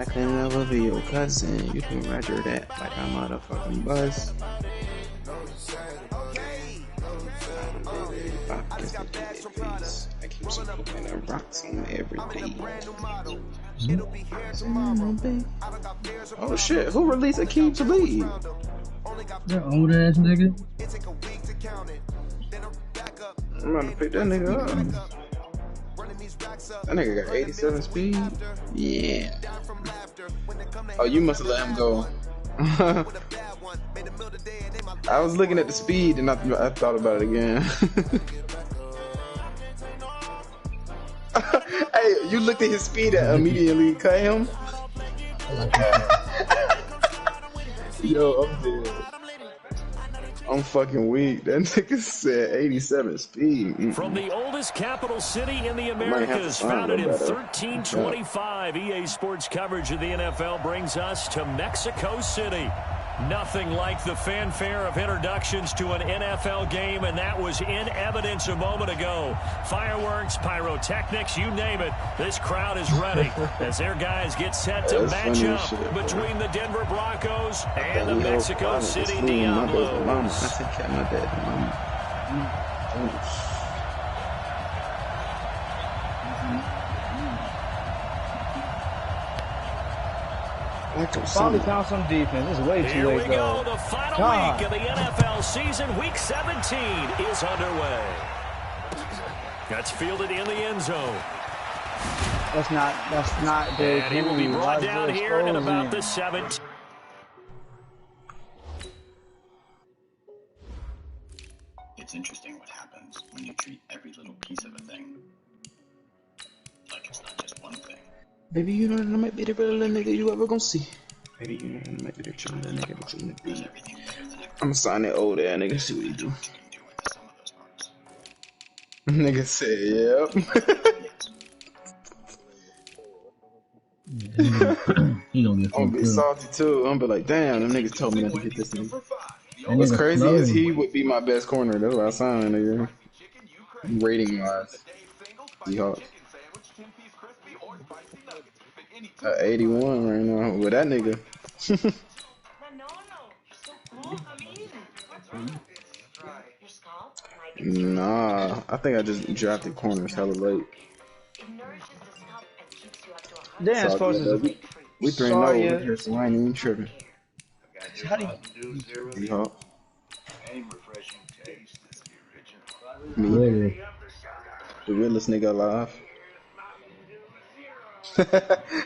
I can never be your cousin. You can roger that like a motherfucking bus. I keep smoking and rocks on every day. Oh shit, who released a Keep to Lead? That old ass nigga. I'm about to pick that nigga up. That nigga got 87 speed? Yeah. Oh, you must have let him go. I was looking at the speed and I thought about it again. Hey, you looked at his speed and immediately cut him? Yo, I'm dead. I'm fucking weak. That nigga said 87 speed. From the oldest capital city in the Americas, founded in 1325, EA Sports coverage of the NFL brings us to Mexico City. Nothing like the fanfare of introductions to an NFL game, and that was in evidence a moment ago. Fireworks, pyrotechnics, you name it. This crowd is ready as their guys get set to match up between the Denver Broncos and the Mexico City Diablos. Finally found some defense. This is way too late, though. Here we go. The final week of the NFL season. Week 17 is underway. That's fielded in the end zone. That's not Derrick Henry. And he will be brought down here at about the 17th. It's interesting what happens when you treat every little piece of a thing like it's not just one thing. Baby, you know that I might be the realest nigga you ever gonna see. Baby, you know that I might be the chillin' nigga that's in the beat. I'ma sign that old ass nigga, see what he do. Nigga said, yep. He gonna get I'm gonna be salty too. I'm gonna be like, damn, them niggas told me not to get this nigga. What's crazy is he would be my best corner. That's why I signed, nigga. Rating wise. Seahawks. 81 right now with that nigga. Nah, I think I just drafted corners hella late. Damn, supposed to be. We 3-0 over here, so I ain't even tripping. How do you? Me, the realest nigga alive.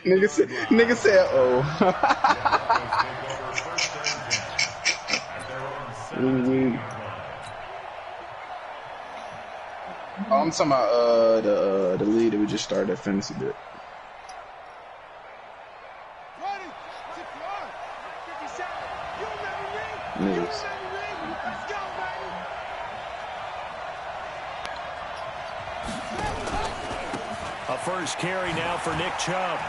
nigga said, oh. Oh, I'm talking about the lead that we just started at fantasy bit. Niggas. A first carry now for Nick Chubb.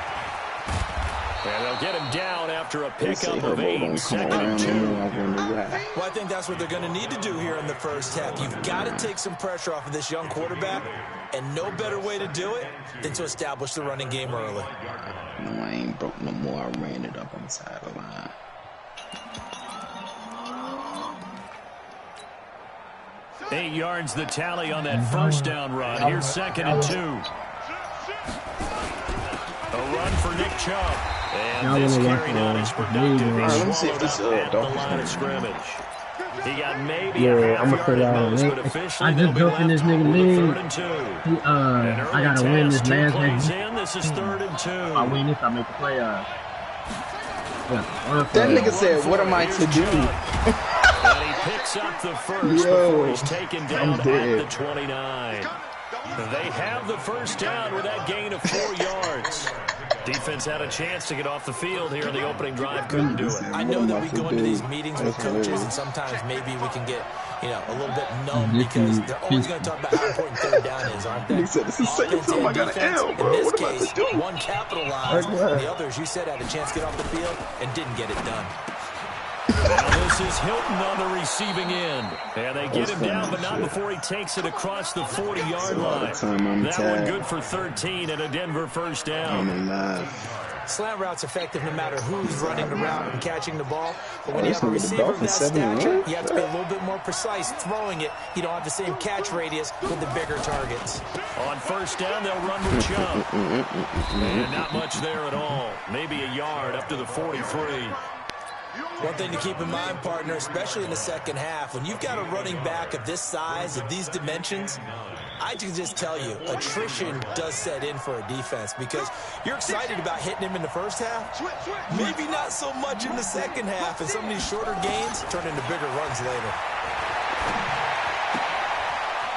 And they'll get him down after a pickup of 8, 2nd and 2. Well, I think that's what they're going to need to do here in the first half. You've got to take some pressure off of this young quarterback, and no better way to do it than to establish the running game early. No, I ain't broke no more. I ran it up on the side of the line. Eight yards the tally on that first down run. Here's 2nd and 2. A run for Nick Chubb. And this carry not as productive. Let me see if this at the line of scrimmage. He got maybe a half yard at most, but officially I just jumped in this nigga league. I gotta win this last game. This is 3rd and 2. I win this, I make the play. That nigga said, what am I to do? And he picks up the first before he's taken down at the 29. They have the first down with that gain of 4 yards. Defense had a chance to get off the field here in the opening drive. Couldn't do it. I know that we go into these meetings with coaches, and sometimes maybe we can get, a little bit numb because they're always going to talk about how important third down is, aren't they? He said, this is the second time I got an L, bro. In this What am I case, to do? one capitalized, and the others, you said, had a chance to get off the field and didn't get it done. Now this is Hilton on the receiving end. And they get him down, but not before he takes it across the 40-yard line. That one good for 13 and a Denver first down. Slant route's effective no matter who's running the route and catching the ball. But when you have a receiver of that stature, you have to be a little bit more precise throwing it. You don't have the same catch radius with the bigger targets. On first down, they'll run with Chubb. And not much there at all. Maybe a yard up to the 43. One thing to keep in mind, partner, especially in the second half, when you've got a running back of this size, of these dimensions, I can just tell you, attrition does set in for a defense because you're excited about hitting him in the first half, maybe not so much in the second half, and some of these shorter gains turn into bigger runs later.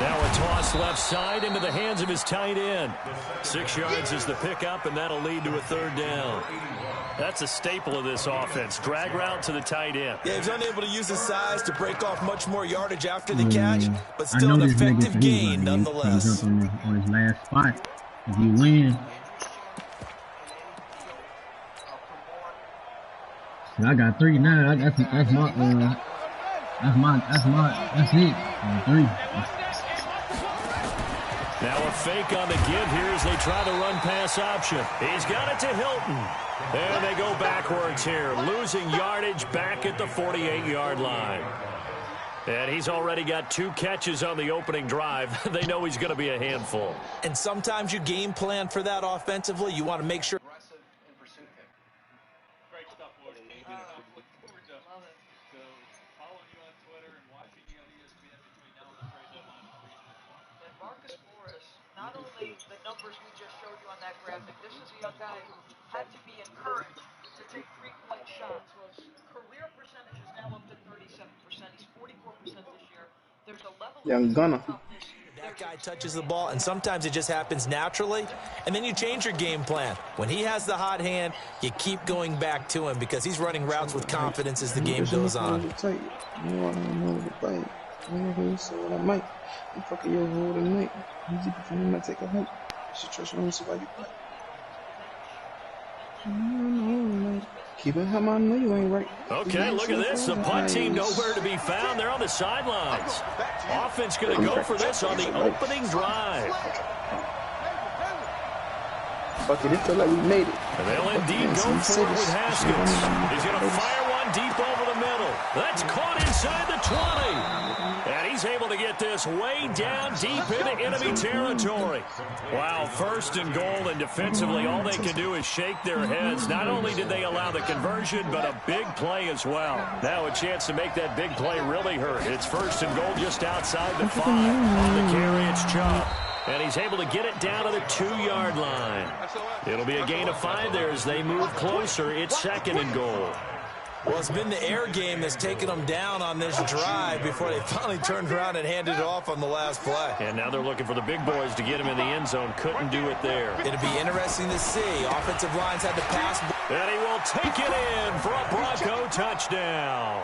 Now a toss left side into the hands of his tight end. 6 yards is the pickup, and that'll lead to a third down. That's a staple of this offense. Drag route to the tight end. Yeah, he's unable to use his size to break off much more yardage after the catch, but still an effective gain nonetheless. On his last spot. If you win. So I got 3 now. That's it. 3. Now a fake on the give here as they try the run-pass option. He's got it to Hilton. And they go backwards here, losing yardage back at the 48-yard line. And he's already got 2 catches on the opening drive. They know he's going to be a handful. And sometimes you game plan for that offensively. You want to make sure. Not only the numbers we just showed you on that graphic, this is a young guy who had to be encouraged to take 3-point shots. So his career percentage is now up to 37%. He's 44% this year. There's a level Young gunner. That guy touches the ball, and sometimes it just happens naturally, and then you change your game plan. When he has the hot hand, you keep going back to him because he's running routes with confidence as the game goes on. So I might. I'm fucking your whole tonight. Easy for him to take a hike. Should trust me so why you play. Keep it how I know you ain't right. Okay, look at this. The punt team nowhere to be found. They're on the sidelines. Offense going to go for this on the opening drive. Fuck it, it feel like we made it. And they'll indeed go for it with Haskins. He's going to fire one deep over the middle. That's caught inside the 20. And he's able to get this way down deep into enemy territory. Wow, first and goal, and defensively all they can do is shake their heads. Not only did they allow the conversion, but a big play as well. Now a chance to make that big play really hurt. It's first and goal just outside the 5. On the carry, it's Chubb. And he's able to get it down to the 2-yard line. It'll be a gain of 5 there as they move closer. It's second and goal. Well, it's been the air game that's taken them down on this drive before they finally turned around and handed it off on the last play. And now they're looking for the big boys to get him in the end zone. Couldn't do it there. It'll be interesting to see. Offensive lines had to pass. And he will take it in for a Bronco touchdown.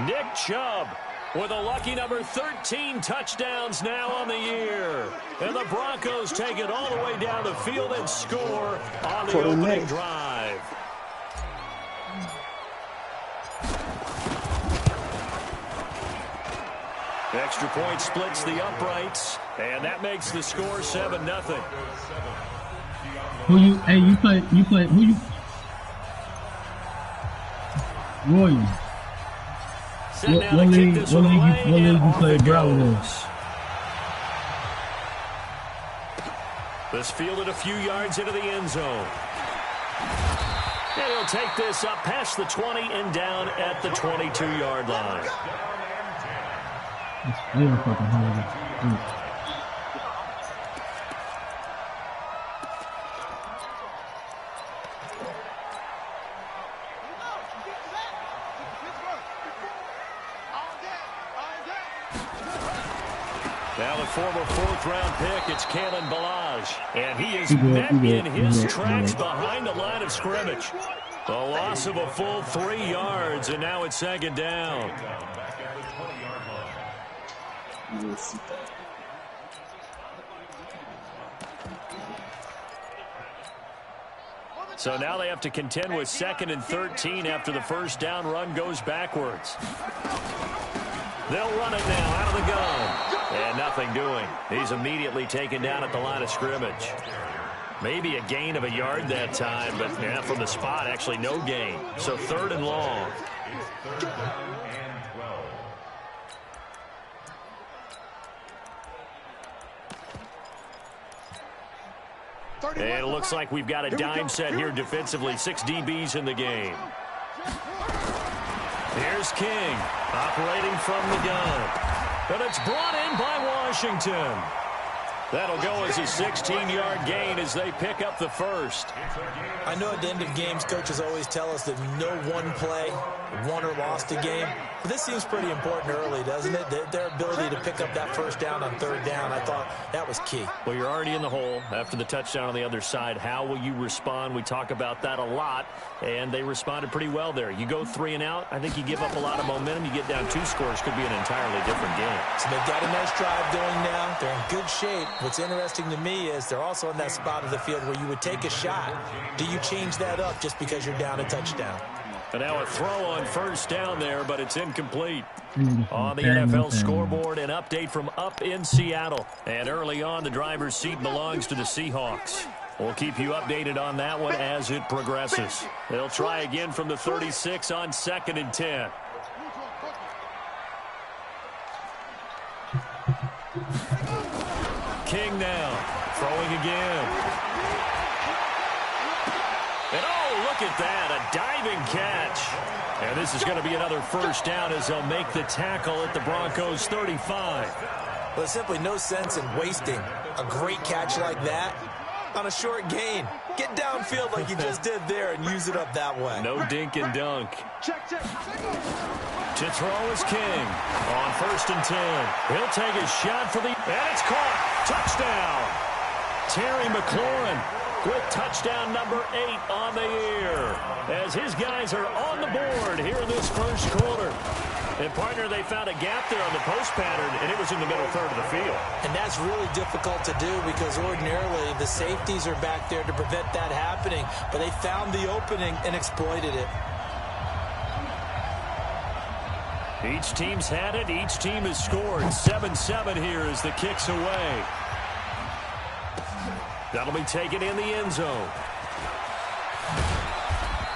Nick Chubb with a lucky number 13 touchdowns now on the year. And the Broncos take it all the way down the field and score on the opening drive. Extra point splits the uprights, and that makes the score 7-0. You play, who you? Williams. What league you play Bravo? This fielded a few yards into the end zone. And he'll take this up past the 20 and down at the 22-yard line. They are fucking hard. Now the former 4th-round pick, it's Kalen Ballage. And he is met in his tracks behind the line of scrimmage. The loss of a full 3 yards, and now it's second down. So now they have to contend with 2nd and 13 after the first down run goes backwards. They'll run it now out of the gun. And nothing doing. He's immediately taken down at the line of scrimmage. Maybe a gain of a yard that time, but yeah, from the spot, actually no gain. So 3rd and long. And it looks like we've got a dime set here defensively. 6 DBs in the game. Here's King, operating from the gun. But it's brought in by Washington. That'll go as a 16-yard gain as they pick up the first. I know at the end of games, coaches always tell us that no one play won or lost a game. But this seems pretty important early, doesn't it? Their ability to pick up that first down on 3rd down, I thought that was key. Well, you're already in the hole after the touchdown on the other side. How will you respond? We talk about that a lot, and they responded pretty well there. You go 3 and out, I think you give up a lot of momentum. You get down 2 scores, could be an entirely different game. So they've got a nice drive going now. They're in good shape. What's interesting to me is they're also in that spot of the field where you would take a shot. Do you change that up just because you're down a touchdown? And now a throw on 1st down there, but it's incomplete. On the NFL scoreboard, an update from up in Seattle. And early on, the driver's seat belongs to the Seahawks. We'll keep you updated on that one as it progresses. They'll try again from the 36 on 2nd and 10. King now, throwing again. And oh, look at that, a diving catch. And this is going to be another 1st down as they'll make the tackle at the Broncos 35. Well, there's simply no sense in wasting a great catch like that on a short gain. Get downfield like you just did there and use it up that way. No dink and dunk. To throw is King on 1st and 10. He'll take a shot for the... And it's caught. Touchdown. Terry McLaurin with touchdown number 8 on the year as his guys are on the board here in this 1st quarter. And, partner, they found a gap there on the post pattern, and it was in the middle 3rd of the field. And that's really difficult to do because ordinarily the safeties are back there to prevent that happening. But they found the opening and exploited it. Each team's had it. Each team has scored. 7-7 here as the kick's away. That'll be taken in the end zone.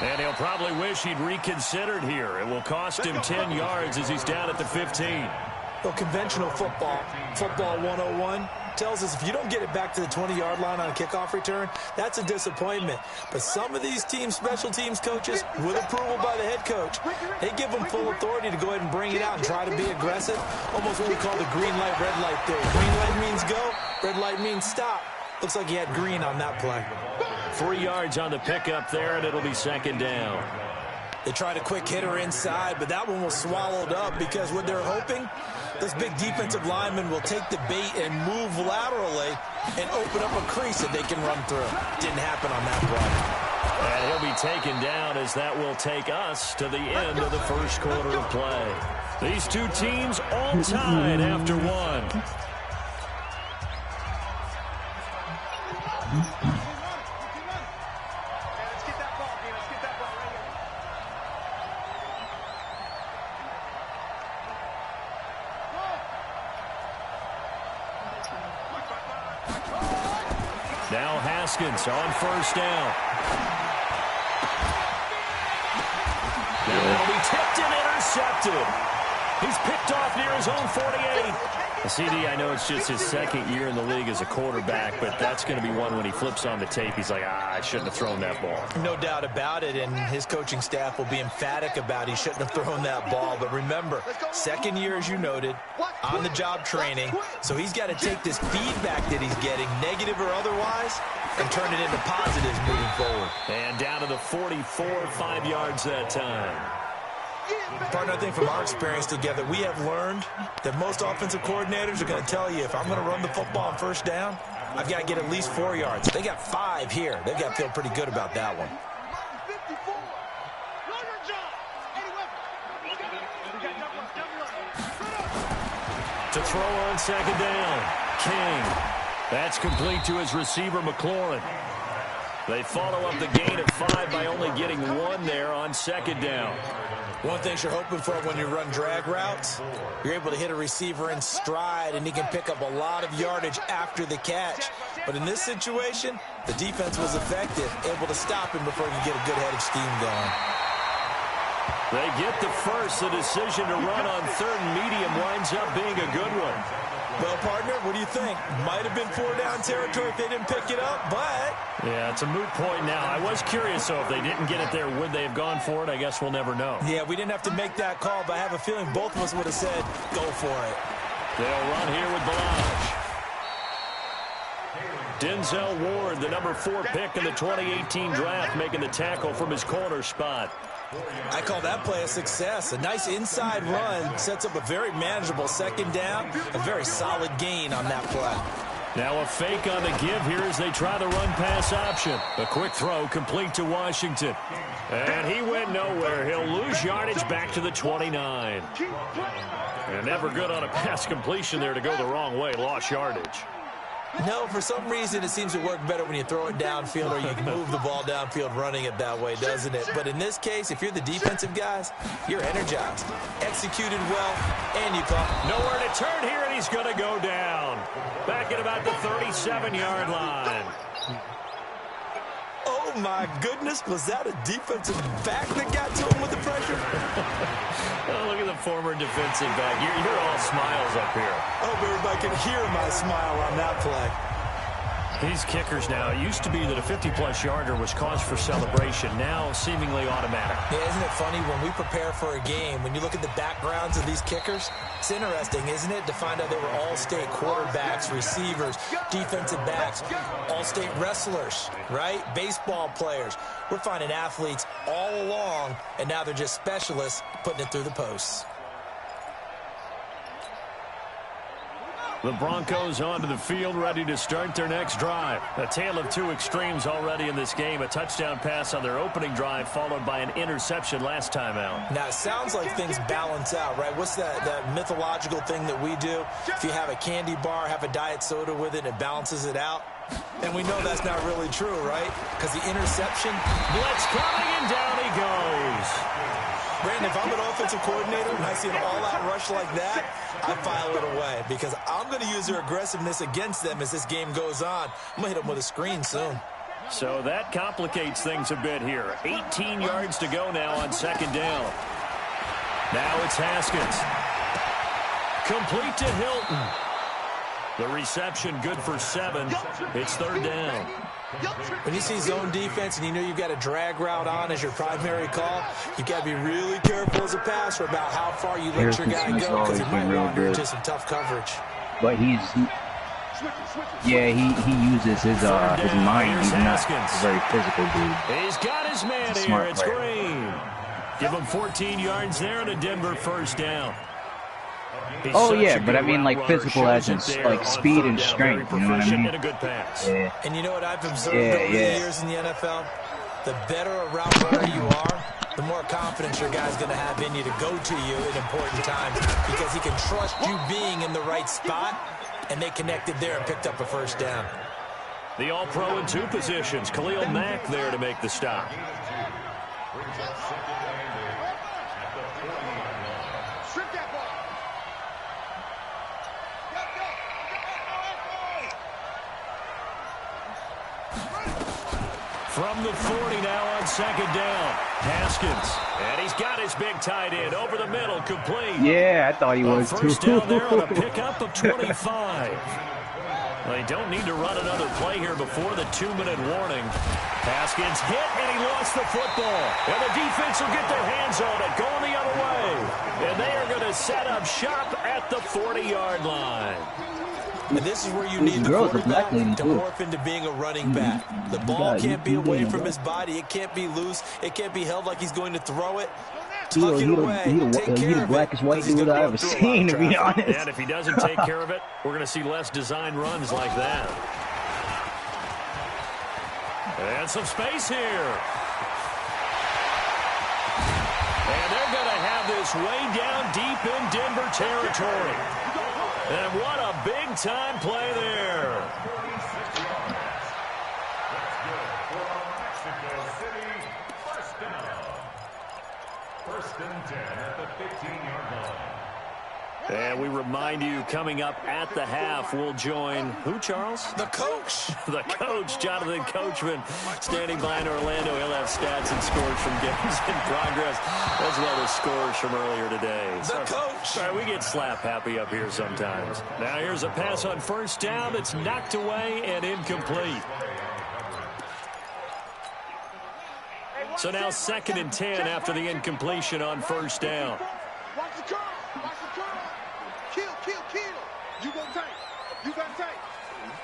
And he'll probably wish he'd reconsidered here. It will cost him 10 yards as he's down at the 15. Well, conventional football 101, tells us if you don't get it back to the 20-yard line on a kickoff return, that's a disappointment. But some of these teams, special teams coaches, with approval by the head coach, they give them full authority to go ahead and bring it out and try to be aggressive. Almost what we call the green light, red light theory. Green light means go, red light means stop. Looks like he had green on that play. 3 yards on the pickup there, and it'll be 2nd down. They tried a quick hitter inside, but that one was swallowed up because what they're hoping, those big defensive linemen will take the bait and move laterally and open up a crease that they can run through. Didn't happen on that play. And he'll be taken down as that will take us to the end of the 1st quarter of play. These two teams all tied after 1. Now Haskins on 1st down. Now it'll be tipped and intercepted. He's picked off near his own 48. CD, I know it's just his 2nd year in the league as a quarterback, but that's going to be one when he flips on the tape. He's like, I shouldn't have thrown that ball. No doubt about it, and his coaching staff will be emphatic about he shouldn't have thrown that ball. But remember, 2nd year, as you noted, on-the-job training, so he's got to take this feedback that he's getting, negative or otherwise, and turn it into positives moving forward. And down to the 44, 5 yards that time. Partner, I think from our experience together, we have learned that most offensive coordinators are going to tell you if I'm going to run the football on 1st down, I've got to get at least 4 yards. They got 5 here. They've got to feel pretty good about that one. To throw on 2nd down, King. That's complete to his receiver, McLaurin. They follow up the gain of 5 by only getting 1 there on on second down. One thing you're hoping for when you run drag routes, you're able to hit a receiver in stride, and he can pick up a lot of yardage after the catch. But in this situation, the defense was effective, able to stop him before he could get a good head of steam going. They get the first. The decision to run on third and medium winds up being a good one. Well, partner, what do you think? Might have been 4-down territory if they didn't pick it up, but... Yeah, it's a moot point now. I was curious, though, if they didn't get it there, would they have gone for it? I guess we'll never know. Yeah, we didn't have to make that call, but I have a feeling both of us would have said, go for it. They'll run here with Balaj. Denzel Ward, the number 4 pick in the 2018 draft, making the tackle from his corner spot. I call that play a success. A nice inside run sets up a very manageable second down. A very solid gain on that play. Now a fake on the give here as they try the run-pass option. A quick throw complete to Washington. And he went nowhere. He'll lose yardage back to the 29. And never good on a pass completion there to go the wrong way. Lost yardage. No, for some reason it seems to work better when you throw it downfield or you can move the ball downfield running it that way, doesn't it? But in this case, if you're the defensive guys, you're energized, executed well, and you call. Nowhere to turn here, and he's going to go down. Back at about the 37-yard line. Oh, my goodness. Was that a defensive back that got to him with the pressure? Oh, look at the former defensive back. You're all smiles up here. I hope everybody can hear my smile on that play. These kickers now, it used to be that a 50-plus yarder was cause for celebration. Now, seemingly automatic. Yeah, isn't it funny when we prepare for a game, when you look at the backgrounds of these kickers, it's interesting, isn't it, to find out they were all-state quarterbacks, receivers, defensive backs, all-state wrestlers, right? Baseball players. We're finding athletes all along, and now they're just specialists putting it through the posts. The Broncos onto the field, ready to start their next drive. A tale of two extremes already in this game. A touchdown pass on their opening drive, followed by an interception last time out. Now, it sounds like things balance out, right? What's that mythological thing that we do? If you have a candy bar, have a diet soda with it, it balances it out. And we know that's not really true, right? Because the interception... Blitz coming, and down he goes. Brandon, if I'm an offensive coordinator and I see an all-out rush like that, I file it away because I'm going to use their aggressiveness against them as this game goes on. I'm going to hit them with a screen soon. So that complicates things a bit here. 18 yards to go now on second down. Now it's Haskins. Complete to Hilton. The reception good for 7. It's third down. When you see zone defense and you know you've got a drag route on as your primary call, you've got to be really careful as a passer about how far you let your guy go because he might wander into some tough coverage. But he uses his mind. He's not a very physical dude. He's got his man here. It's Green. Give him 14 yards there and a Denver first down. Oh yeah, but I mean like physical as in like speed and strength, you know what I mean? And a good pass. Yeah. And you know what I've observed over the years in the NFL? The better a route runner you are, the more confidence your guy's going to have in you to go to you in important times because he can trust you being in the right spot, and they connected there and picked up a first down. The All-Pro in 2 positions. Khalil Mack there to make the stop. From the 40 now on second down. Haskins. And he's got his big tight end over the middle, complete. Yeah, I thought he was too. First down there on a pickup of 25. Well, they don't need to run another play here before the 2-minute warning. Haskins hit, and he lost the football. And the defense will get their hands on it, going the other way. And they are going to set up shop at the 40-yard line. And this is where you need the quarterback to morph into being a running back. The ball can't be away from his body. It can't be loose. It can't be held like he's going to throw it. Tuck it away. Take care of it. He's the blackest white dude I've ever seen, to be honest. And if he doesn't take care of it, we're going to see less design runs like that. And some space here. And they're going to have this way down deep in Denver territory. And what a big-time play there. First and 10 at the 15-yard line. And we remind you, coming up at the half, we'll join who, Charles? The coach. The coach, Jonathan Coachman, standing by in Orlando. He'll have stats and scores from games in progress, as well as scores from earlier today. The coach. Sorry, we get slap happy up here sometimes. Now here's a pass on first down. It's knocked away and incomplete. So now 2nd and 10 after the incompletion on first down. Watch the curl. Watch the curl. Kill. You go tight. You got tight.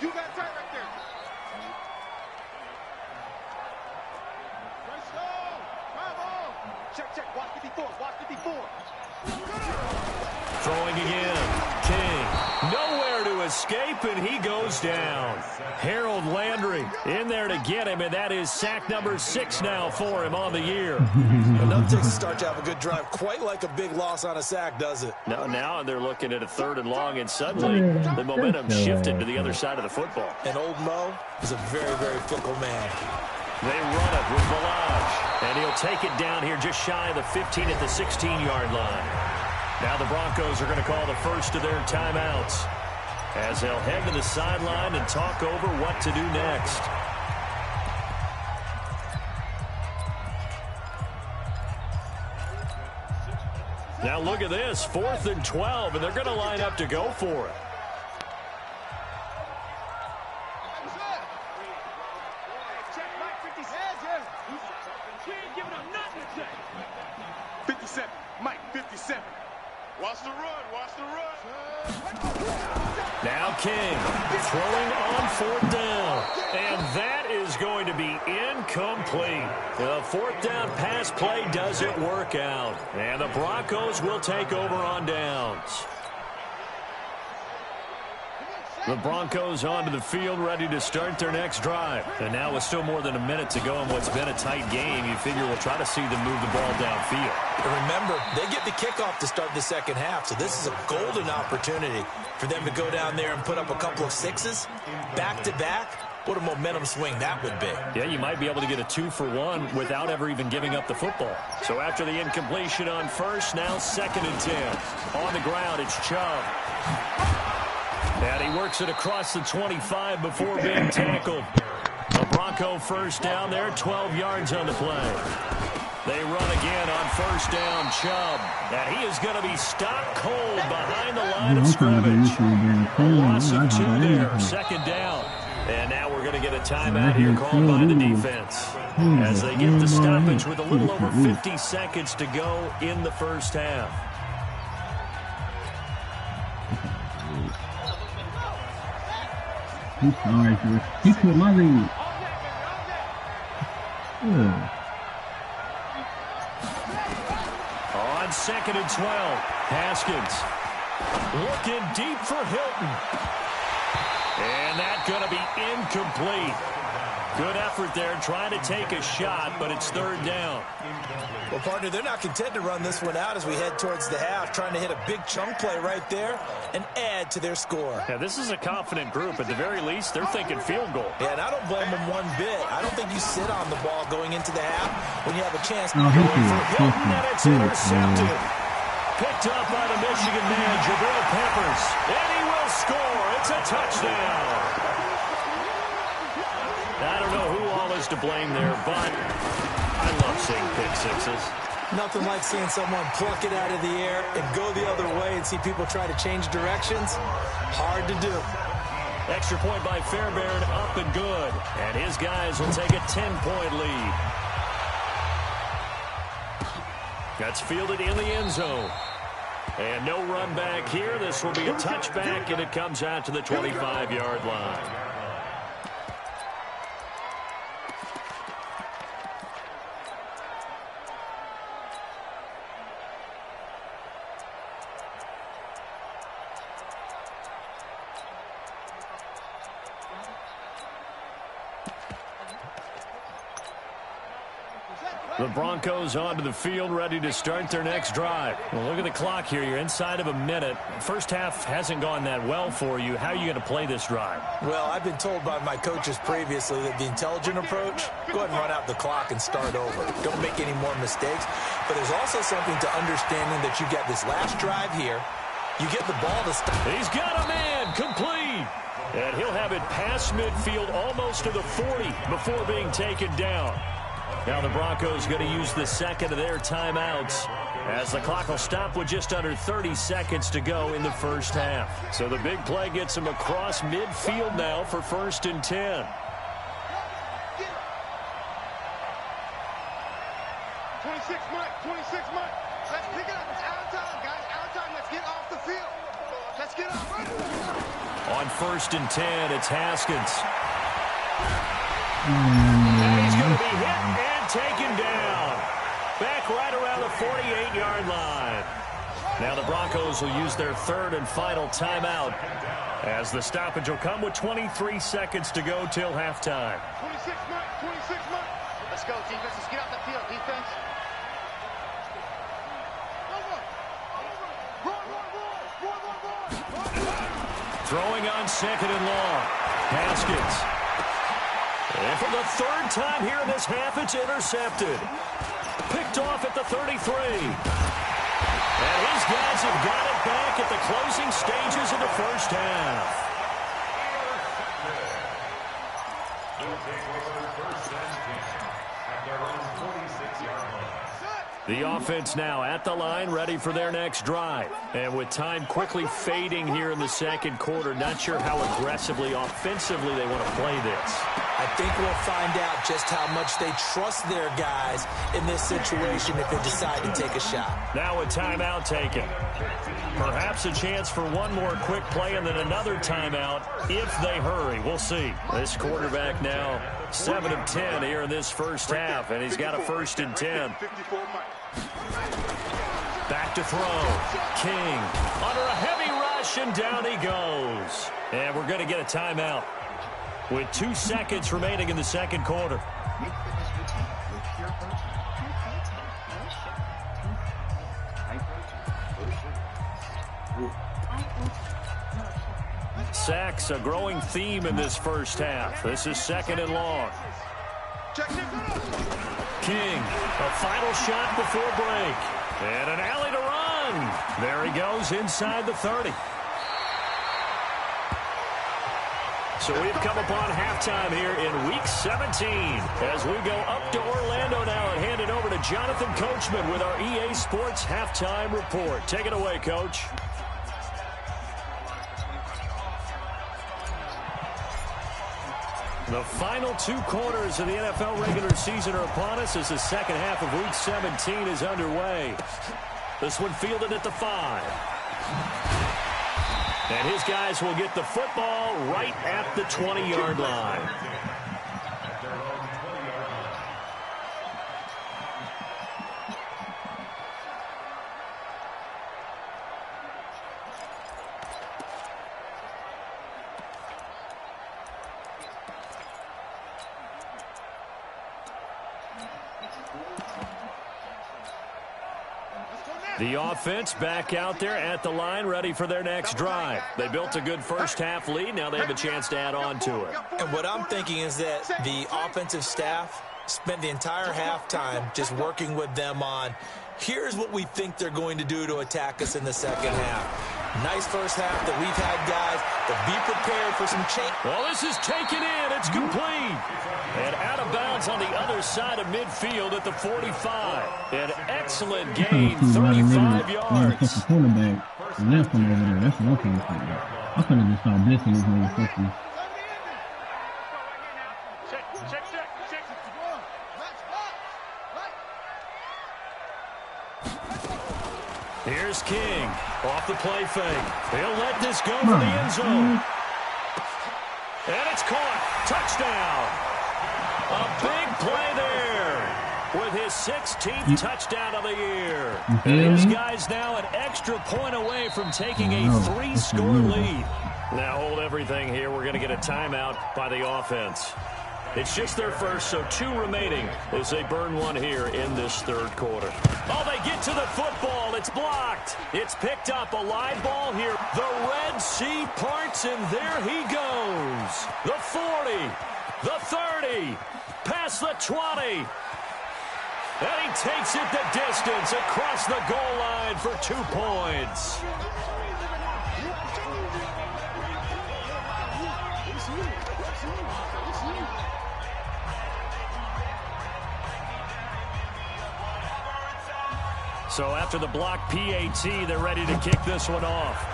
You got tight right there. Right slow. Come on. Check. Watch 54. Throwing again. King. Nowhere to escape, and he goes down. Harold Landry in there to get him, and that is sack number 6 now for him on the year. Enough takes to start to have a good drive. Quite like a big loss on a sack, does it? No, now they're looking at a 3rd and long, and suddenly the momentum shifted to the other side of the football. And old Mo is a very, very fickle man. They run it with Balaj, and he'll take it down here just shy of the 15 at the 16-yard line. Now the Broncos are going to call the first of their timeouts as they'll head to the sideline and talk over what to do next. Now look at this, 4th and 12, and they're going to line up to go for it. Now King throwing on 4th down, and that is going to be incomplete. The 4th down pass play doesn't work out, and the Broncos will take over on downs. The Broncos onto the field, ready to start their next drive. And now with still more than a minute to go in what's been a tight game, you figure we'll try to see them move the ball downfield. And remember, they get the kickoff to start the second half, so this is a golden opportunity for them to go down there and put up a couple of 6s back-to-back. What a momentum swing that would be. Yeah, you might be able to get a 2-for-1 without ever even giving up the football. So after the incompletion on first, now 2nd and 10. On the ground, it's Chubb. And he works it across the 25 before being tackled. A Bronco first down there, 12 yards on the play. They run again on first down, Chubb. And he is going to be stopped cold behind the line of scrimmage. Loss of 2 there, 2nd down. And now we're going to get a timeout here called by the defense as they get the stoppage with a little over 50 seconds to go in the first half. He's sorry, sir. He put my lead. On 2nd and 12, Haskins looking deep for Hilton. And that's going to be incomplete. Good effort there, trying to take a shot, but it's 3rd down. Well, partner, they're not content to run this one out as we head towards the half, trying to hit a big chunk play right there and add to their score. Yeah, this is a confident group. At the very least, they're thinking field goal. Yeah, and I don't blame them one bit. I don't think you sit on the ball going into the half when you have a chance. And it's intercepted. Picked up by the Michigan man, Jabril Peppers. And he will score. It's a touchdown. I don't know who all is to blame there, but I love seeing pick sixes. Nothing like seeing someone pluck it out of the air and go the other way and see people try to change directions. Hard to do. Extra point by Fairbairn, up and good. And his guys will take a 10-point lead. That's fielded in the end zone. And no run back here. This will be a touchback, and it comes out to the 25-yard line. The Broncos onto the field, ready to start their next drive. Well, look at the clock here. You're inside of a minute. First half hasn't gone that well for you. How are you going to play this drive? Well, I've been told by my coaches previously that the intelligent approach, go ahead and run out the clock and start over. Don't make any more mistakes. But there's also something to understanding that you get this last drive here. You get the ball to stop. He's got a man, complete. And he'll have it past midfield almost to the 40 before being taken down. Now the Broncos going to use the second of their timeouts as the clock will stop with just under 30 seconds to go in the first half. So the big play gets them across midfield now for 1st and 10. 26 Mike. Let's pick it up. It's our time, guys. Our time. Let's get off the field. Let's get off. On 1st and 10, it's Haskins. And he's going to be hit and taken down. Back right around the 48-yard line. Now the Broncos will use their 3rd and final timeout as the stoppage will come with 23 seconds to go till halftime. 26 Mike. Let's go, defense. Let's get off the field, defense. Throwing on 2nd and long. Haskins. And for the 3rd time here in this half, it's intercepted. Picked off at the 33. And his guys have got it back at the closing stages of the first half. The offense now at the line, ready for their next drive. And with time quickly fading here in the second quarter, not sure how aggressively, offensively they want to play this. I think we'll find out just how much they trust their guys in this situation if they decide to take a shot. Now a timeout taken. Perhaps a chance for one more quick play and then another timeout if they hurry. We'll see. This quarterback now 7 of 10 here in this first half, and he's got a 1st and 10. Back to throw. King under a heavy rush, and down he goes. And we're going to get a timeout with 2 seconds remaining in the second quarter. Sacks, a growing theme in this first half. This is 2nd and long. King, a final shot before break. And an alley to run. There he goes inside the 30. So we've come upon halftime here in Week 17 as we go up to Orlando now and hand it over to Jonathan Coachman with our EA Sports Halftime Report. Take it away, Coach. The final 2 quarters of the NFL regular season are upon us as the second half of Week 17 is underway. This one fielded at the 5. And his guys will get the football right at the 20-yard line. The offense back out there at the line, ready for their next drive. They built a good first half lead. Now they have a chance to add on to it. And what I'm thinking is that the offensive staff spent the entire halftime just working with them on, here's what we think they're going to do to attack us in the second half. Nice first half that we've had, guys, but be prepared for some change. Well, this is taken in. It's complete. And out of bounds on the other side of midfield at the 45. An excellent gain, 35 yards. That's the cornerback left him over there. That's what I'm trying to figure out. I could have just started blitzing this motherfucker. Here's King off the play fake. He'll let this go for the end zone. And it's caught. Touchdown. A big play there with his 16th touchdown of the year. And his guys now an extra point away from taking a 3-score lead. Now hold everything here. We're going to get a timeout by the offense. It's just their first, so 2 remaining as they burn one here in this third quarter. Oh, they get to the football. It's blocked. It's picked up. A live ball here. The Red Sea parts, and there he goes. The 40, the 30, past the 20. And he takes it the distance across the goal line for 2 points. So after the block PAT, they're ready to kick this one off.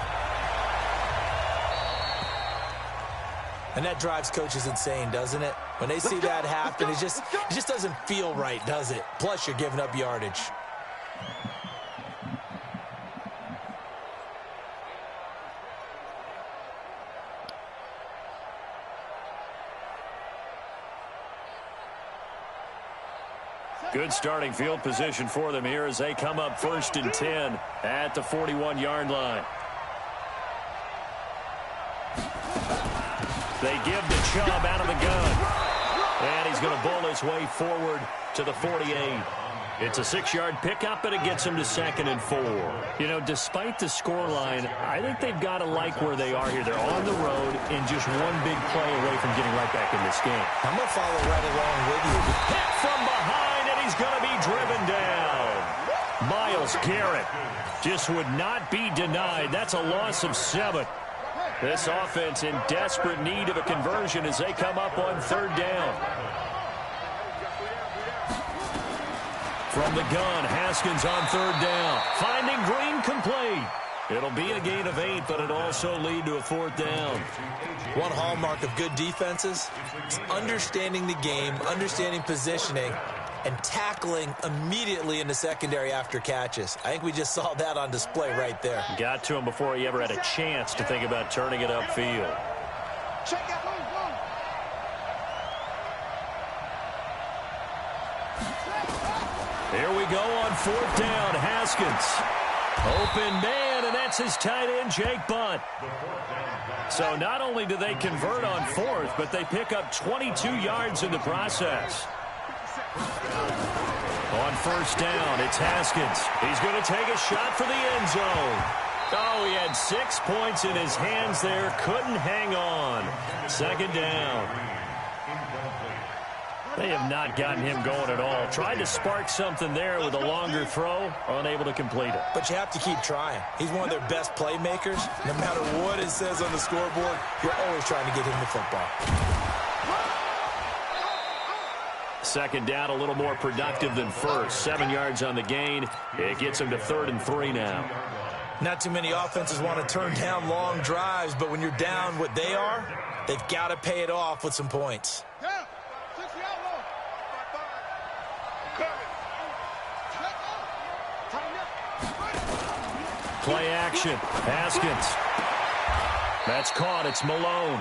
And that drives coaches insane, doesn't it? When they see that happen, it just doesn't feel right, does it? Plus, you're giving up yardage. Good starting field position for them here as they come up 1st and 10 at the 41-yard line. They give to Chubb out of the gun. And he's going to bowl his way forward to the 48. It's a 6-yard pickup, and it gets him to 2nd and 4. You know, despite the scoreline, I think they've got to like where they are here. They're on the road and just one big play away from getting right back in this game. I'm going to follow right along with you. Hit from behind, and he's going to be driven down. Myles Garrett just would not be denied. That's a loss of 7. This offense in desperate need of a conversion as they come up on 3rd down. From the gun, Haskins on 3rd down. Finding Green complete. It'll be a gain of 8, but it'll also lead to a 4th down. One hallmark of good defenses is understanding the game, understanding positioning, and tackling immediately in the secondary after catches. I think we just saw that on display right there. Got to him before he ever had a chance to think about turning it upfield. Here we go on 4th down. Haskins. Open man, and that's his tight end, Jake Butt. So not only do they convert on 4th, but they pick up 22 yards in the process. On 1st down, it's Haskins. He's going to take a shot for the end zone. Oh, he had 6 points in his hands there. Couldn't hang on. 2nd down. They have not gotten him going at all. Tried to spark something there with a longer throw. Unable to complete it. But you have to keep trying. He's one of their best playmakers. No matter what it says on the scoreboard, you're always trying to get him the football. 2nd down, a little more productive than 1st. 7 yards on the gain. It gets him to 3rd and 3 now. Not too many offenses want to turn down long drives, but when you're down what they are, they've got to pay it off with some points. Play action. Haskins. That's caught. It's Malone.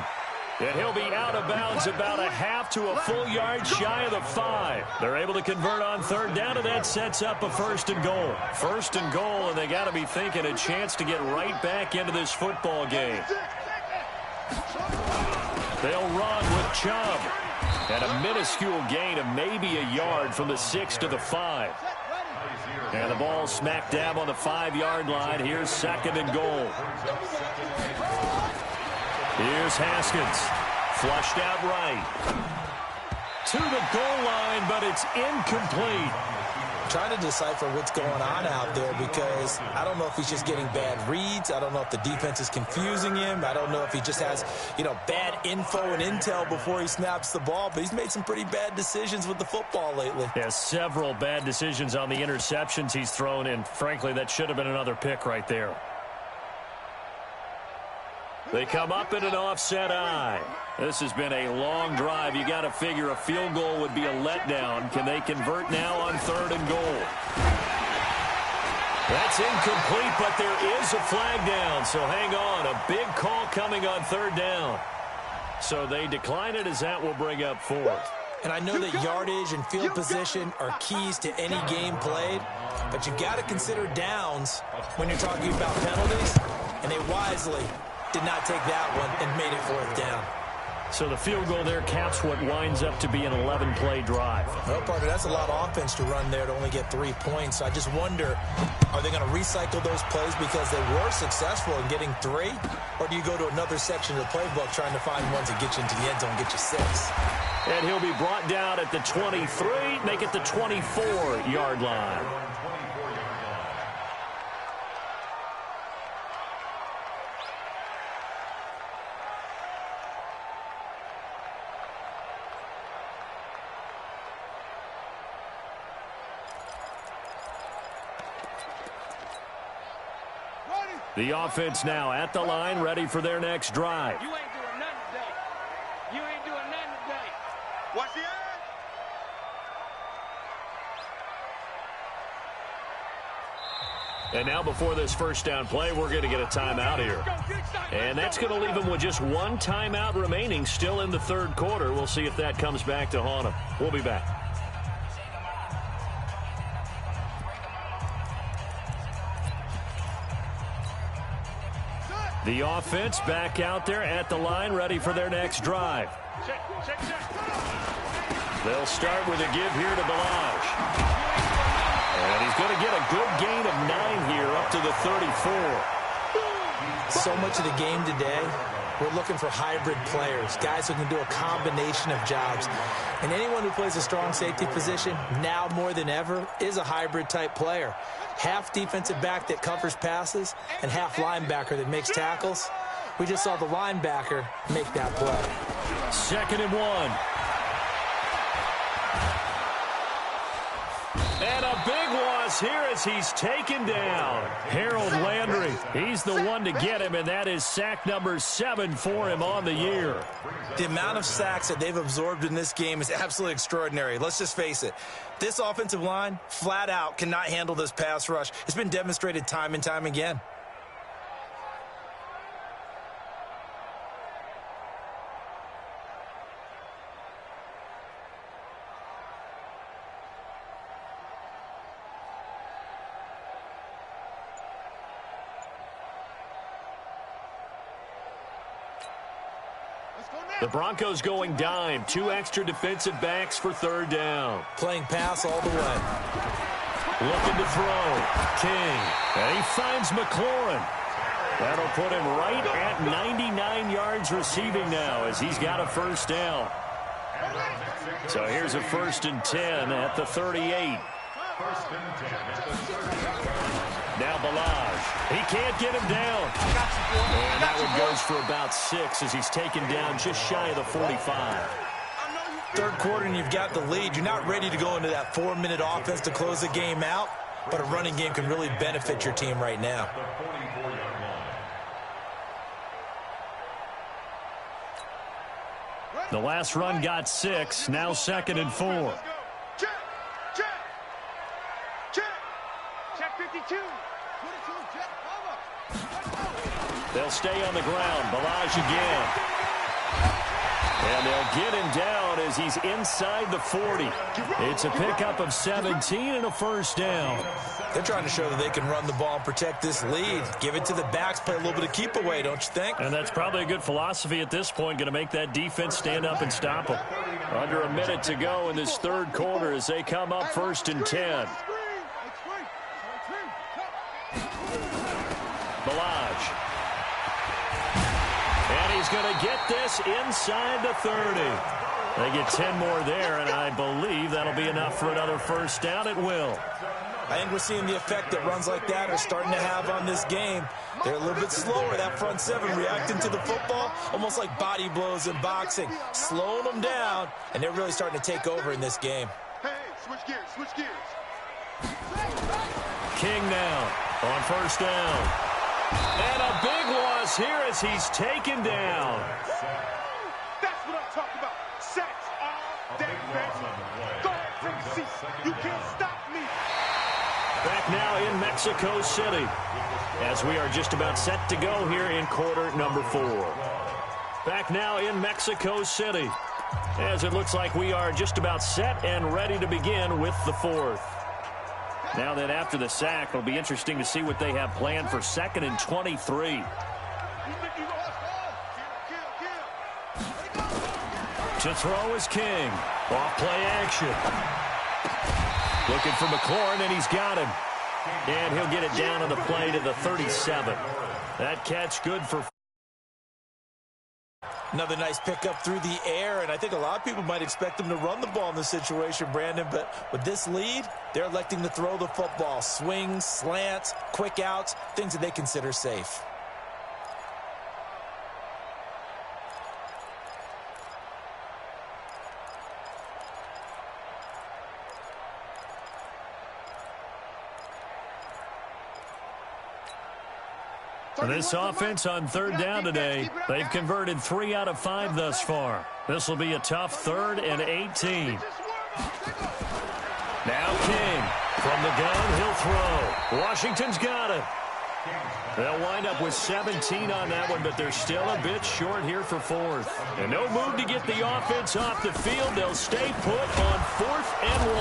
And he'll be out of bounds about a half to a full yard shy of the 5. They're able to convert on 3rd down, and that sets up a 1st and goal. 1st and goal, and they got to be thinking a chance to get right back into this football game. They'll run with Chubb. And a minuscule gain of maybe a yard from the 6 to the 5. And the ball smack dab on the 5-yard line. Here's 2nd and goal. Here's Haskins. Flushed out right. To the goal line, but it's incomplete. Trying to decipher what's going on out there because I don't know if he's just getting bad reads. I don't know if the defense is confusing him. I don't know if he just has, bad info and intel before he snaps the ball. But he's made some pretty bad decisions with the football lately. Yeah, several bad decisions on the interceptions he's thrown in. Frankly, that should have been another pick right there. They come up in an offset eye. This has been a long drive. You got to figure a field goal would be a letdown. Can they convert now on 3rd and goal? That's incomplete, but there is a flag down. So hang on. A big call coming on 3rd down. So they decline it as that will bring up 4th. And I know that yardage and field position are keys to any game played, but you've got to consider downs when you're talking about penalties, and they wisely did not take that one and made it 4th down. So the field goal there caps what winds up to be an 11-play drive. Well, partner, that's a lot of offense to run there to only get 3 points. I just wonder, are they going to recycle those plays because they were successful in getting 3? Or do you go to another section of the playbook trying to find ones that get you into the end zone and get you 6? And he'll be brought down at the 23, make it the 24-yard line. The offense now at the line, ready for their next drive. You ain't doing nothing today. You ain't doing nothing today. Watch the eye. And now before this first down play, we're going to get a timeout here. And that's going to leave them with just 1 timeout remaining still in the third quarter. We'll see if that comes back to haunt them. We'll be back. The offense back out there at the line, ready for their next drive. They'll start with a give here to Balaj. And he's going to get a good gain of 9 here up to the 34. So much of the game today, we're looking for hybrid players, guys who can do a combination of jobs. And anyone who plays a strong safety position, now more than ever, is a hybrid type player. Half defensive back that covers passes and half linebacker that makes tackles. We just saw the linebacker make that play. 2nd and 1. And a big loss here as he's taken down. Harold Landry, he's the one to get him, and that is sack number 7 for him on the year. The amount of sacks that they've absorbed in this game is absolutely extraordinary. Let's just face it. This offensive line, flat out, cannot handle this pass rush. It's been demonstrated time and time again. The Broncos going dime. 2 extra defensive backs for 3rd down. Playing pass all the way. Looking to throw. King. And he finds McLaurin. That'll put him right at 99 yards receiving now as he's got a 1st down. So here's a 1st and 10 at the 38. Now Balaj. He can't get him down. And that one goes for about 6 as he's taken down just shy of the 45. Third quarter and you've got the lead. You're not ready to go into that 4-minute offense to close the game out, but a running game can really benefit your team right now. The last run got 6. Now 2nd and 4. Check. 52. They'll stay on the ground. Balaj again. And they'll get him down as he's inside the 40. It's a pickup of 17 and a 1st down. They're trying to show that they can run the ball and protect this lead. Give it to the backs, play a little bit of keep away, don't you think? And that's probably a good philosophy at this point, going to make that defense stand up and stop them. Under a minute to go in this third quarter as they come up 1st and 10. Balaj. And he's going to get this inside the 30. They get 10 more there, and I believe that'll be enough for another 1st down. It will. I think we're seeing the effect that runs like that are starting to have on this game. They're a little bit slower, that front 7, reacting to the football, almost like body blows in boxing, slowing them down, and they're really starting to take over in this game. Hey, switch gears. King now on 1st down. And a big loss here as he's taken down. That's what I'm talking about. Sacks all day, baby. Go ahead, take a seat. You can't stop me. Back now in Mexico City as we are just about set to go here in quarter number 4. Back now in Mexico City as it looks like we are just about set and ready to begin with the 4th. Now that after the sack, it'll be interesting to see what they have planned for 2nd and 23. To throw is King. Off play action. Looking for McLaurin, and he's got him. And he'll get it down on the play to the 37. That catch good for... Another nice pickup through the air, and I think a lot of people might expect them to run the ball in this situation, Brandon, but with this lead, they're electing to throw the football. Swings, slants, quick outs, things that they consider safe. This offense on third down today, they've converted 3 out of 5 thus far. This will be a tough 3rd and 18. Now King from the gun, he'll throw. Washington's got it. They'll wind up with 17 on that one, but they're still a bit short here for 4th. And no move to get the offense off the field. They'll stay put on 4th and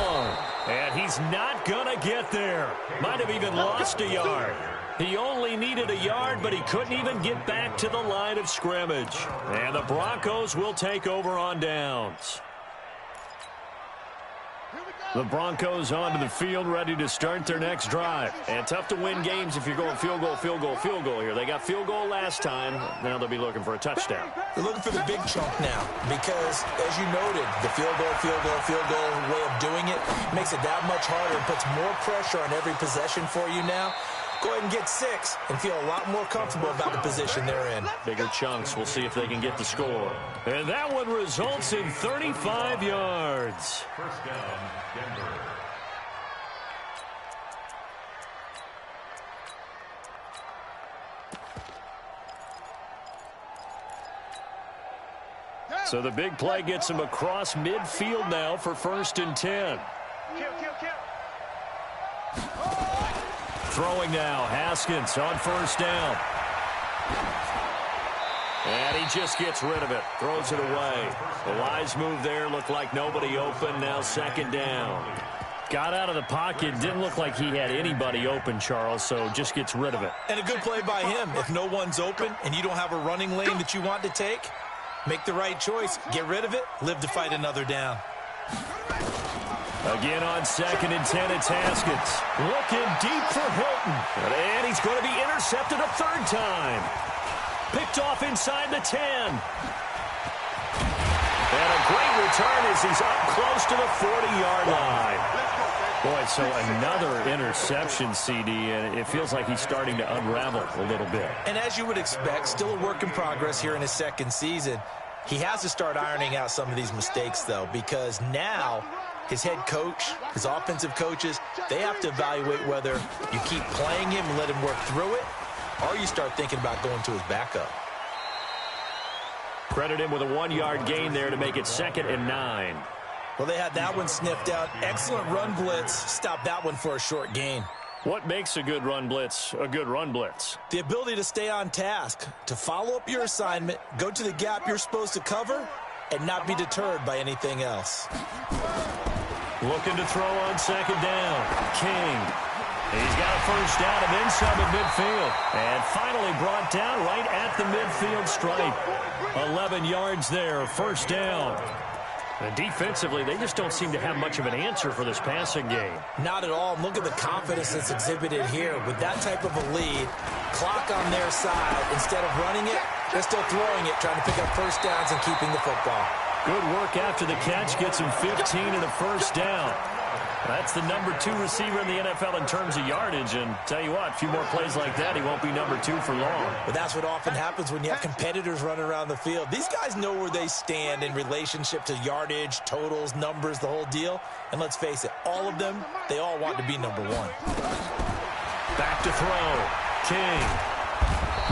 1. And he's not going to get there. Might have even lost a yard. He only needed a yard, but he couldn't even get back to the line of scrimmage. And the Broncos will take over on downs. The Broncos onto the field, ready to start their next drive. And tough to win games if you're going field goal, field goal, field goal here. They got field goal last time. Now they'll be looking for a touchdown. They're looking for the big chunk now because, as you noted, the field goal, field goal, field goal way of doing it makes it that much harder and puts more pressure on every possession for you now. Go ahead and get 6 and feel a lot more comfortable about the position they're in. Bigger chunks. We'll see if they can get the score. And that one results in 35 yards. First down, Denver. So the big play gets him across midfield now for 1st and 10. Throwing now, Haskins on 1st down. And he just gets rid of it, throws it away. The wise move there, looked like nobody open, now 2nd down. Got out of the pocket, didn't look like he had anybody open, Charles, so just gets rid of it. And a good play by him. If no one's open and you don't have a running lane that you want to take, make the right choice, get rid of it, live to fight another down. Again on 2nd and 10, it's Haskins. Looking deep for Hilton. And he's going to be intercepted a 3rd time. Picked off inside the 10. And a great return as he's up close to the 40-yard line. Boy, so another interception, CD, and it feels like he's starting to unravel a little bit. And as you would expect, still a work in progress here in his 2nd season. He has to start ironing out some of these mistakes, though, because now his head coach, his offensive coaches, they have to evaluate whether you keep playing him and let him work through it, or you start thinking about going to his backup. Credit him with a 1-yard gain there to make it 2nd and 9. Well, they had that one sniffed out. Excellent run blitz. Stop that one for a short gain. What makes a good run blitz a good run blitz? The ability to stay on task, to follow up your assignment, go to the gap you're supposed to cover, and not be deterred by anything else. Looking to throw on 2nd down. King. He's got a 1st down and then some at midfield. And finally brought down right at the midfield stripe. 11 yards there, 1st down. And defensively, they just don't seem to have much of an answer for this passing game. Not at all. Look at the confidence that's exhibited here. With that type of a lead, clock on their side, instead of running it, they're still throwing it, trying to pick up 1st downs and keeping the football. Good work after the catch. Gets him 15 and a 1st down. That's the number 2 receiver in the NFL in terms of yardage. And tell you what, a few more plays like that, he won't be number 2 for long. But that's what often happens when you have competitors running around the field. These guys know where they stand in relationship to yardage, totals, numbers, the whole deal. And let's face it, all of them, they all want to be number 1. Back to throw. King.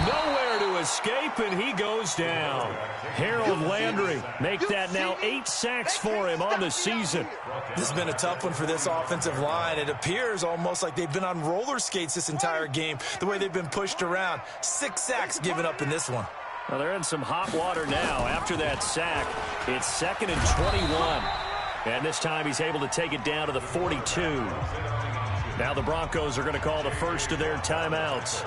Nowhere to escape, and he goes down. Harold Landry make that now 8 sacks for him on the season. This has been a tough one for this offensive line. It appears almost like they've been on roller skates this entire game, the way they've been pushed around. 6 sacks given up in this one. Well, they're in some hot water now. After that sack, it's 2nd and 21. And this time he's able to take it down to the 42. Now the Broncos are going to call the first of their timeouts.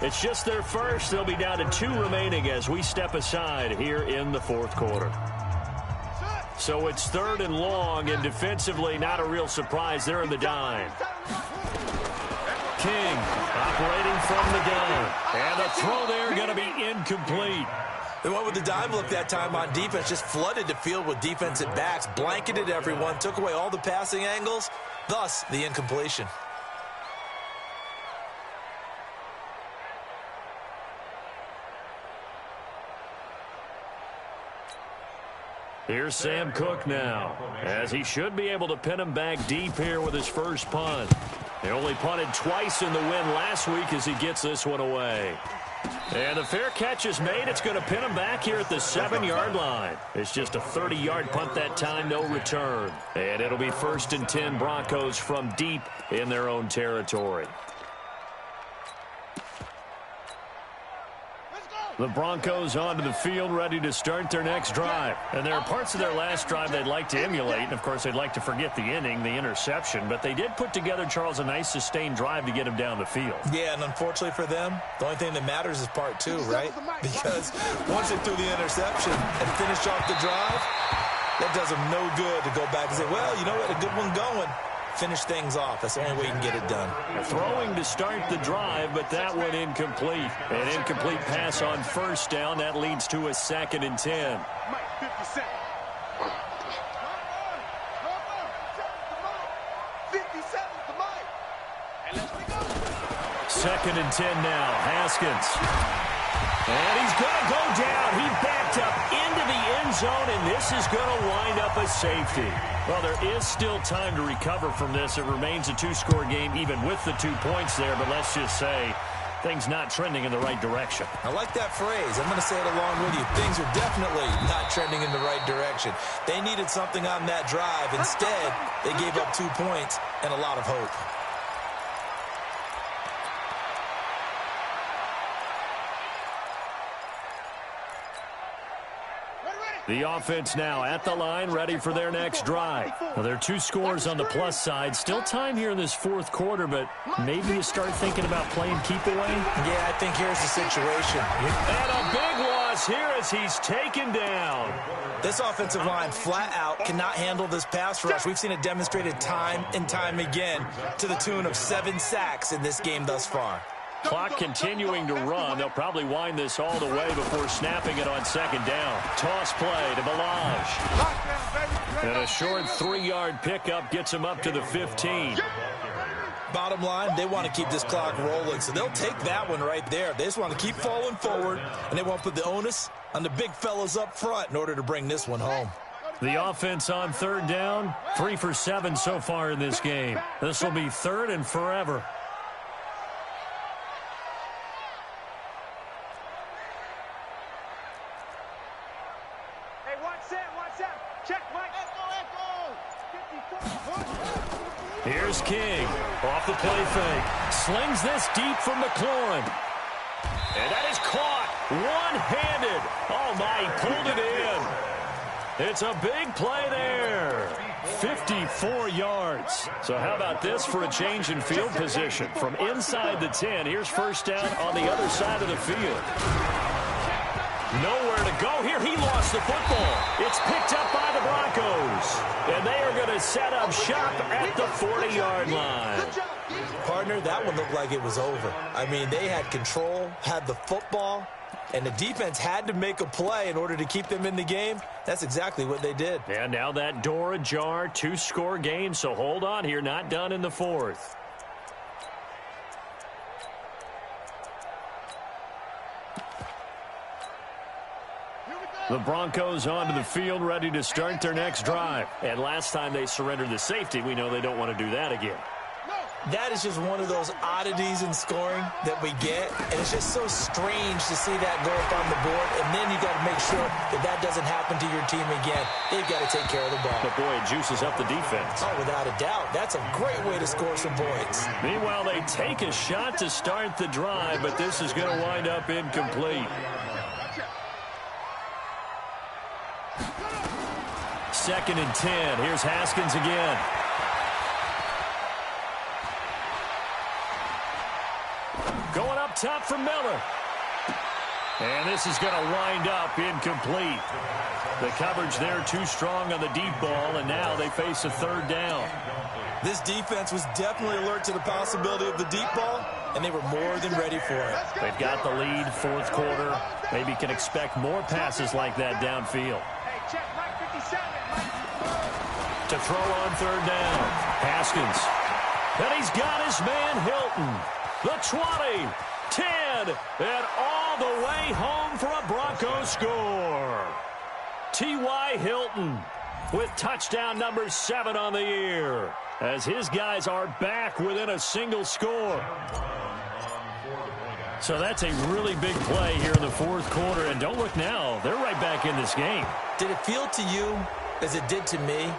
It's just their first. They'll be down to 2 remaining as we step aside here in the 4th quarter. So it's 3rd and long, and defensively not a real surprise. They're in the dime. King operating from the gun. And the throw there going to be incomplete. They went with the dime look that time on defense, just flooded the field with defensive backs, blanketed everyone, took away all the passing angles, thus the incompletion. Here's Sam Cook now, as he should be able to pin him back deep here with his first punt. He only punted twice in the win last week as he gets this one away. And the fair catch is made. It's going to pin him back here at the 7-yard line. It's just a 30-yard punt that time, no return. And it'll be 1st and 10 Broncos from deep in their own territory. The Broncos onto the field, ready to start their next drive. And there are parts of their last drive they'd like to emulate. And, of course, they'd like to forget the inning, the interception. But they did put together, Charles, a nice sustained drive to get him down the field. Yeah, and unfortunately for them, the only thing that matters is part 2, right? Because once they threw the interception and finished off the drive, that does them no good to go back and say, well, you know what, a good one going. Finish things off. That's the only way you can get it done. Throwing to start the drive, but that one incomplete. An incomplete pass on 1st down. That leads to a 2nd and 10. 2nd and 10 now. Haskins. And he's going to go down. He backed up into the end zone, and this is going to wind up a safety. Well, there is still time to recover from this. It remains a 2-score game even with the 2 points there, but let's just say things not trending in the right direction. I like that phrase. I'm going to say it along with you. Things are definitely not trending in the right direction. They needed something on that drive. Instead, they gave up 2 points and a lot of hope. The offense now at the line, ready for their next drive. Now, there are 2 scores on the plus side. Still time here in this 4th quarter, but maybe you start thinking about playing keep away? Yeah, I think here's the situation. And a big loss here as he's taken down. This offensive line flat out cannot handle this pass rush. We've seen it demonstrated time and time again to the tune of 7 sacks in this game thus far. Clock continuing to run. They'll probably wind this all the way before snapping it on 2nd down. Toss play to Balaj. And a short 3-yard pickup gets him up to the 15. Bottom line, they want to keep this clock rolling, so they'll take that one right there. They just want to keep falling forward, and they won't put the onus on the big fellas up front in order to bring this one home. The offense on 3rd down, 3 for 7 so far in this game. This will be 3rd and forever. Here's King off the play fake. Slings this deep from McLaurin. And that is caught one-handed. Oh, my, he pulled it in. It's a big play there. 54 yards. So how about this for a change in field position? From inside the 10, here's 1st down on the other side of the field. Nowhere to go here. He lost the football. It's picked up by the Broncos. And they are going to set up shop at the 40-yard line. Partner, that one looked like it was over. I mean, they had control, had the football, and the defense had to make a play in order to keep them in the game. That's exactly what they did. And now that door ajar, 2-score game, so hold on here, not done in the 4th. The Broncos onto the field, ready to start their next drive. And last time they surrendered the safety, we know they don't want to do that again. That is just one of those oddities in scoring that we get, and it's just so strange to see that go up on the board, and then you got to make sure that that doesn't happen to your team again. They've got to take care of the ball. But, boy, it juices up the defense. Oh, without a doubt. That's a great way to score some points. Meanwhile, they take a shot to start the drive, but this is going to wind up incomplete. 2nd and 10. Here's Haskins again. Going up top for Miller. And this is going to wind up incomplete. The coverage there too strong on the deep ball, and now they face a third down. This defense was definitely alert to the possibility of the deep ball, and they were more than ready for it. They've got the lead, fourth quarter. Maybe can expect more passes like that downfield. To throw on third down, Haskins. And he's got his man Hilton. The 20, 10, and all the way home for a Broncos score. T.Y. Hilton with touchdown number 7 on the year, as his guys are back within a single score. So that's a really big play here in the fourth quarter, and don't look now, they're right back in this game. Did it feel to you, as it did to me,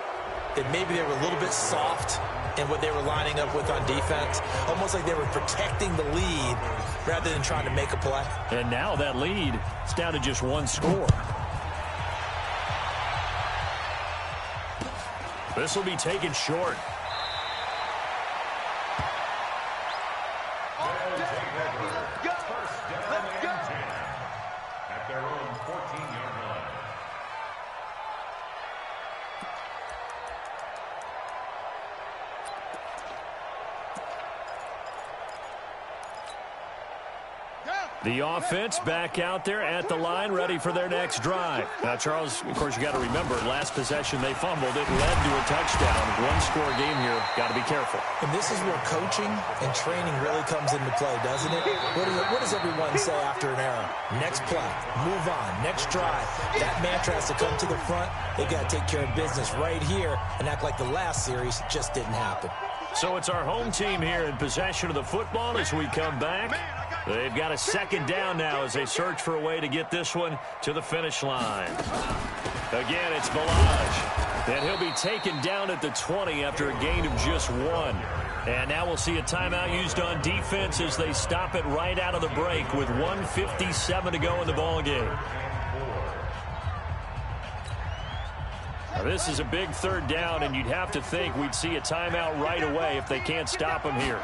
that maybe they were a little bit soft in what they were lining up with on defense? Almost like they were protecting the lead rather than trying to make a play. And now that lead is down to just one score. This will be taken short. At their own 14-yard line. The offense back out there at the line, ready for their next drive. Now, Charles, of course, you got to remember, last possession they fumbled. It led to a touchdown. One-score game here. Got to be careful. And this is where coaching and training really comes into play, doesn't it? What does everyone say after an error? Next play, move on, next drive. That mantra has to come to the front. They've got to take care of business right here and act like the last series just didn't happen. So it's our home team here in possession of the football as we come back. They've got a second down now as they search for a way to get this one to the finish line. Again, it's Balaj. And he'll be taken down at the 20 after a gain of just 1. And now we'll see a timeout used on defense as they stop it right out of the break with 1:57 to go in the ballgame. Now, this is a big third down, and you'd have to think we'd see a timeout right away if they can't stop him here.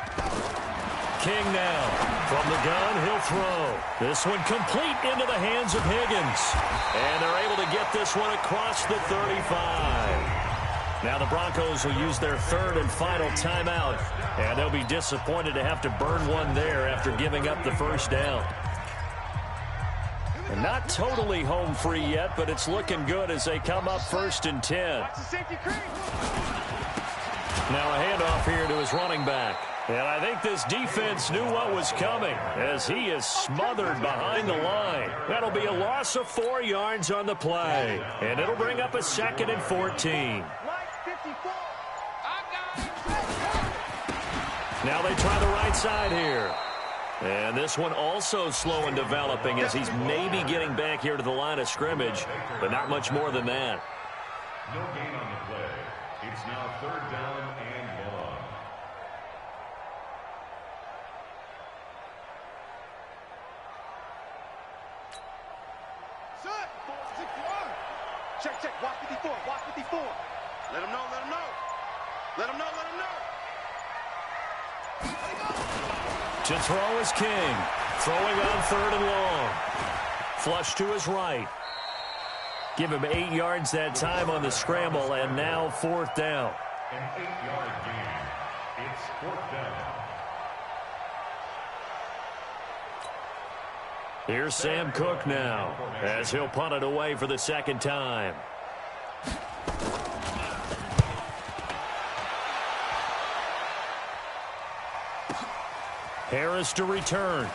King now. From the gun, he'll throw. This one complete into the hands of Higgins. And they're able to get this one across the 35. Now the Broncos will use their third and final timeout. And they'll be disappointed to have to burn one there after giving up the first down. And not totally home free yet, but it's looking good as they come up 1st and 10. Now a handoff here to his running back. And I think this defense knew what was coming as he is smothered behind the line. That'll be a loss of 4 yards on the play. And it'll bring up a 2nd and 14. Now they try the right side here. And this one also slow in developing as he's maybe getting back here to the line of scrimmage, but not much more than that. No gain on the play. It's now 3rd down and 1. Check. Watch 54. Let him know. Let him know. To throw is King. Throwing on 3rd and long. Flush to his right. Give him 8 yards that time on the scramble, and now 4th down. An 8-yard gain. It's 4th down. Here's Sam Cook now as he'll punt it away for the 2nd time. Harris to return.